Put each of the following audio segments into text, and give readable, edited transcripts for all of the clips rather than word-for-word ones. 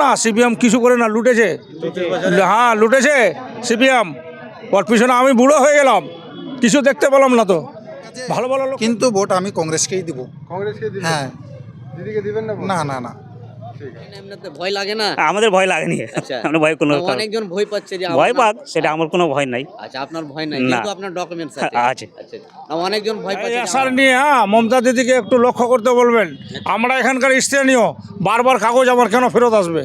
না, সিপিএম কিছু করে না, লুটেছে। হ্যাঁ, লুটেছে সিপিএম। ওর পিছনে আমি বুড়ো হয়ে গেলাম, কিছু দেখতে পেলাম না তো। ভালো ভালো লোক, কিন্তু ভোট আমি কংগ্রেসকেই দিব। কংগ্রেসকে দিবেন? হ্যাঁ। দিদিকে দিবেন না ভোট? না না না এমনিতে ভয় লাগে না? আমাদের ভয় লাগেনি। আচ্ছা। আমরা ভয় কোনো অনেকজন ভয় পাচ্ছে যে ভয় আপনার- পাক, সেটা আমার কোনো ভয় নাই। আচ্ছা, আপনার ভয় নাই, না। কিন্তু আপনার ডকুমেন্টস আছে। আছে। আচ্ছা, না, অনেকজন ভয় পাচ্ছে যে আসার নিয়ে মমতা দিদিকে একটু লক্ষ্য করতে বলবেন। আমরা এখানকার স্থানীয়, বারবার কাগজ আমার কেন ফেরত আসবে?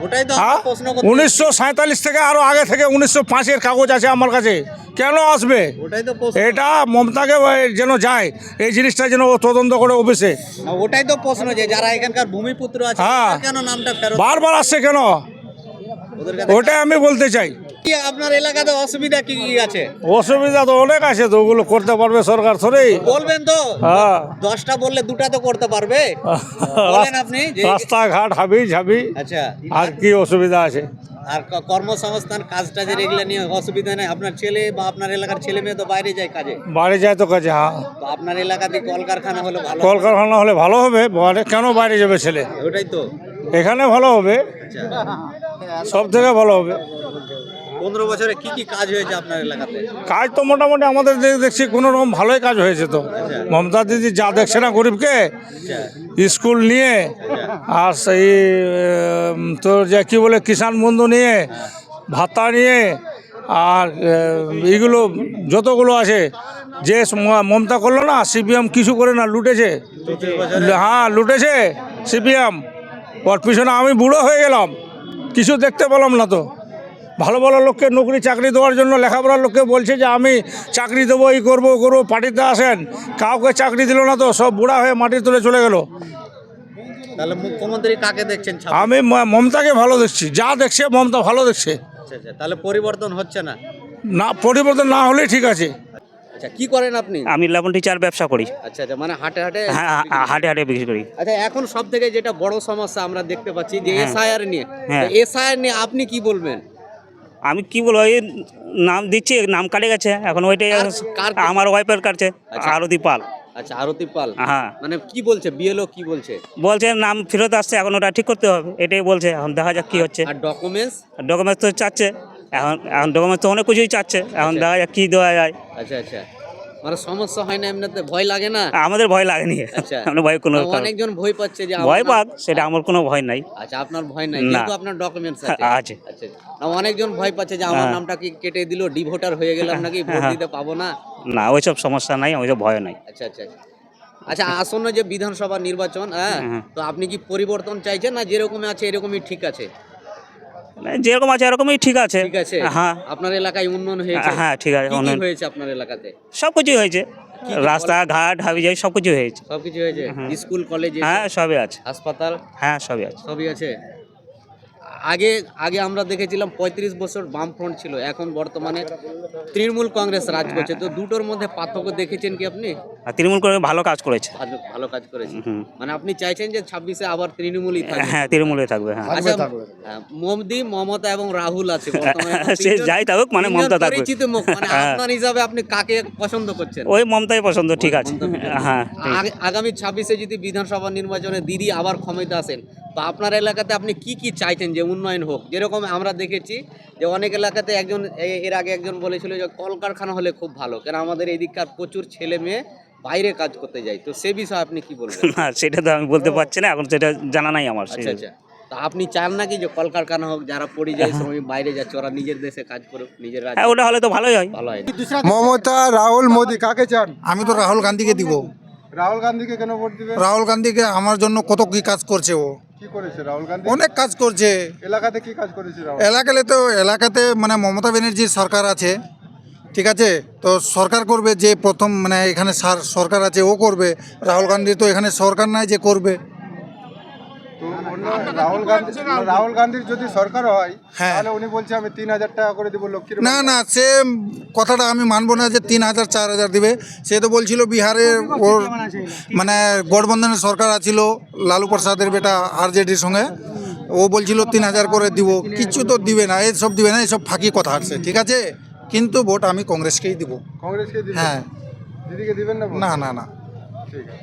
ওটাই তো হ্যাঁ, আমরা প্রশ্ন করতে 1947 থেকে আরো আগে থেকে 1905-এর কাগজ আছে আমার কাছে, কেন আসবে? ওটাই তো প্রশ্ন। এটা মমতাকে যেন যায়, এই জিনিসটা যেন ও তদন্ত করে অফিসে। না, ওটাই তো প্রশ্ন যে যারা এখানকার ভূমিপুত্র আছে হ্যাঁ। তারা কেন নামটা ফেরত বারবার আসছে কেন, ওদের কাছে? ওটাই আমি বলতে চাই। কি আপনার এলাকাতে অসুবিধা কি কি আছে অসুবিধা তো অনেক আছে, তো ওগুলো করতে পারবে সরকার থরেই। বলবেন তো? হ্যাঁ, 10টা বললে 2টা তো করতে পারবে। বলেন আপনি যে রাস্তাঘাট হাবি ঝাবি, আচ্ছা, আর কি অসুবিধা আছে? আর কর্মসংস্থান কাজটা যে এগুলো নিয়ে অসুবিধা নেই? আপনার ছেলে বা আপনার এলাকার ছেলে মেয়ে তো বাইরে যায় কাজে, বাইরে যায় তো কাজে। হ্যাঁ, তো আপনার এলাকাতে কলকারখানা হলে ভালো। কলকারখানা হলে ভালো হবে, কেন বাইরে যাবে ছেলে? ওটাই তো। এখানে ভালো হবে, আচ্ছা, সব থেকে ভালো হবে। 15 বছরে কি কি কাজ হয়েছে আপনার এলাকাতে? কাজ তো মোটামুটি আমাদের দেখছি কোনো রকম ভালোই কাজ হয়েছে তো। মমতা দিদি যা দেখছে না গরিবকে, আচ্ছা, স্কুল নিয়ে, আর সেই তোর যে কী বলে কিষাণ বন্ধু নিয়ে, ভাতা নিয়ে, আর এইগুলো যতগুলো আছে যে মমতা করলো না, সিপিএম কিছু করে না, লুটেছে। হ্যাঁ, লুটেছে সিপিএম। ওর পিছনে আমি বুড়ো হয়ে গেলাম, কিছু দেখতে পেলাম না তো। ভালো ভালো লোককে নৌকরি চাকরি দেওয়ার জন্য লেখাপড়ার লোককে বলছে যে আমি চাকরি দেবো, এই করবো করবো, পার্টিতে আসেন, কাউকে চাকরি দিল না তো, সব বুড়া হয়ে মাটির তুলে চলে গেল। তাহলে মুখ্যমন্ত্রী কাকে দেখছেন? আমি মমতাকে ভালো দেখছি, যা দেখছে মমতা ভালো দেখছে। আচ্ছা, আচ্ছা, তাহলে পরিবর্তন হচ্ছে না? না, পরিবর্তন না হলেই ঠিক আছে। আচ্ছা, কি করেন আপনি? আমি লেমন টিচার ব্যবসা করি। আচ্ছা, আচ্ছা, মানে হাটে হাটে। হ্যাঁ, হাটে হাটে বিক্রি করি। আচ্ছা, এখন সব থেকে যেটা বড় সমস্যা আমরা দেখতে পাচ্ছি যে এসআইআর নিয়ে। হ্যাঁ। এসআইআর নিয়ে আপনি কি বলবেন? আমি কি বলবো, এই নাম দিচ্ছি, নাম কাটে গেছে, এখন ওইটাই কার? আমার ওয়াইফের কাছে। আচ্ছা। আরতি পাল। আচ্ছা, আরতি পাল। হ্যাঁ, মানে কি বলছে বিএলও, কি বলছে? বলছে নাম ফেরত আসছে, এখন ওটা ঠিক করতে হবে, এটাই বলছে। এখন দেখা যাক কি হচ্ছে। আর ডকুমেন্টস? ডকুমেন্টস তো চাচ্ছে, এখন ডকুমেন্টস তো অনেক কিছুই চাচ্ছে, এখন দেখা যাক কী দেওয়া যায়। আচ্ছা, আচ্ছা, মানে সমস্যা হয় না? এমনিতে ভয় লাগে না? আমাদের ভয় লাগেনি। আচ্ছা, আমরা ভয় কোনো অনেকজন ভয় পাচ্ছে যে ভয় আপনার- পাক, সেটা আমার কোনো ভয় নাই। আচ্ছা, আপনার ভয় নাই, না। কিন্তু আপনার ডকুমেন্টস আছে। আছে। আচ্ছা, না, অনেকজন ভয় পাচ্ছে যে আমার হ্যাঁ। নামটা কি কেটে দিল, ডিভোটার হয়ে গেলাম নাকি, ভোট হ্যাঁ। দিতে পাবো না। না, ওইসব সমস্যা নাই, ওইসব ভয় নাই। আচ্ছা, আচ্ছা, আচ্ছা, আসন্ন যে বিধানসভা নির্বাচন, হ্যাঁ, হুম। তো আপনি কি পরিবর্তন চাইছেন, না যেরকম আছে এরকমই ঠিক আছে? যেরকম আছে এরকমই ঠিক আছে। ঠিক আছে। হ্যাঁ, আপনার এলাকায় উন্নয়ন হয়েছে? হ্যাঁ, ঠিক আছে, কি কি উন্নয়ন হয়েছে আপনার এলাকাতে? সব কিছুই হয়েছে, কি রাস্তাঘাট হাবি যাই সব কিছু হয়েছে। সবকিছু হয়েছে? স্কুল, কলেজ, হ্যাঁ, সবই আছে। হাসপাতাল, হ্যাঁ, সবই আছে। সবই আছে। আগে আগে আমরা দেখেছিলাম 35 বছর বামফ্রন্ট ছিল, এখন বর্তমানে তৃণমূল কংগ্রেস রাজ করছে। তো দুটোর মধ্যে পার্থক্য দেখেছেন কি আপনি? আর তৃণমূল করে ভালো কাজ করেছে। ভালো কাজ করেছে। হুম। মানে আপনি চাইছেন যে 26-এ আবার তৃণমূলই থাকবে? হ্যাঁ, তৃণমূলে থাকবে। হ্যাঁ, আচ্ছা, মোদি, মমতা এবং রাহুল আছে বর্তমানে। সে যাই থাকুক, মানে তিনজন মমতা থাকবে। পরিচিত মুখ। মানে হ্যাঁ। আপনার হিসাবে আপনি কাকে পছন্দ করছেন? ওই মমতাই পছন্দ, ঠিক আছে। হ্যাঁ, ঠিক। আগামী 26-এ যদি বিধানসভা নির্বাচনে দিদি আবার ক্ষমতা আসেন, তো আপনার এলাকাতে আপনি কি কি চাইছেন যে উন্নয়ন হোক? যেরকম আমরা দেখেছি যে অনেক এলাকাতে এর আগে একজন বলেছিল যে কলকারখানা হলে খুব ভালো, কারণ আমাদের এই দিককার প্রচুর ছেলে মেয়ে বাইরে কাজ করতে যায়। তো সে বিষয়ে আপনি কি বলবেন? না, সেটা তো আমি বলতে পারছি না, এখন সেটা জানা নাই আমার। আচ্ছা, আচ্ছা, তা আপনি চান নাকি যে কলকারখানা হোক, যারা পরিযায়ী শ্রমিক বাইরে যাচ্ছে ওরা নিজের দেশে কাজ করুক, নিজের হ্যাঁ, রাজ্যে? ওটা হলে তো ভালোই হয়। ভালো হয়। মমতা, রাহুল, মোদি, কাকে চান? আমি তো রাহুল গান্ধীকে দিব। রাহুল গান্ধীকে কেন ভোট দিবেন? রাহুল গান্ধীকে আমার জন্য কত কি কাজ করছে, ও কি করেছে রাহুল গান্ধী? অনেক কাজ করছে। এলাকাতে কি কাজ করেছে রাহুল? এলাকাতে মানে মমতা ব্যানার্জির সরকার আছে, ঠিক আছে, তো সরকার করবে, যে প্রথম মানে এখানে সরকার আছে ও করবে। রাহুল গান্ধী তো এখানে সরকার নাই যে করবে। তো রাহুল গান্ধীর যদি সরকার হয়, হ্যাঁ। তাহলে উনি বলছে আমি 3000 টাকা করে দিব লক্ষ্মীর না না, সে কথাটা আমি মানবো না যে 3000 4000 দিবে। সে তো বলছিল বিহারে ওর মানে গঠবন্ধনের সরকার আছিল, লালু প্রসাদের বেটা আরজেডির সঙ্গে, ও বলছিল 3000 করে দিব, কিছু তো দিবে না, এসব দিবে না, এসব ফাঁকি কথা আছে, ঠিক আছে, কিন্তু ভোট আমি কংগ্রেসকেই দিব। কংগ্রেসকে দিবেন? হ্যাঁ। দিদিকে দিবেন না ভোট? না না না। ঠিক আছে।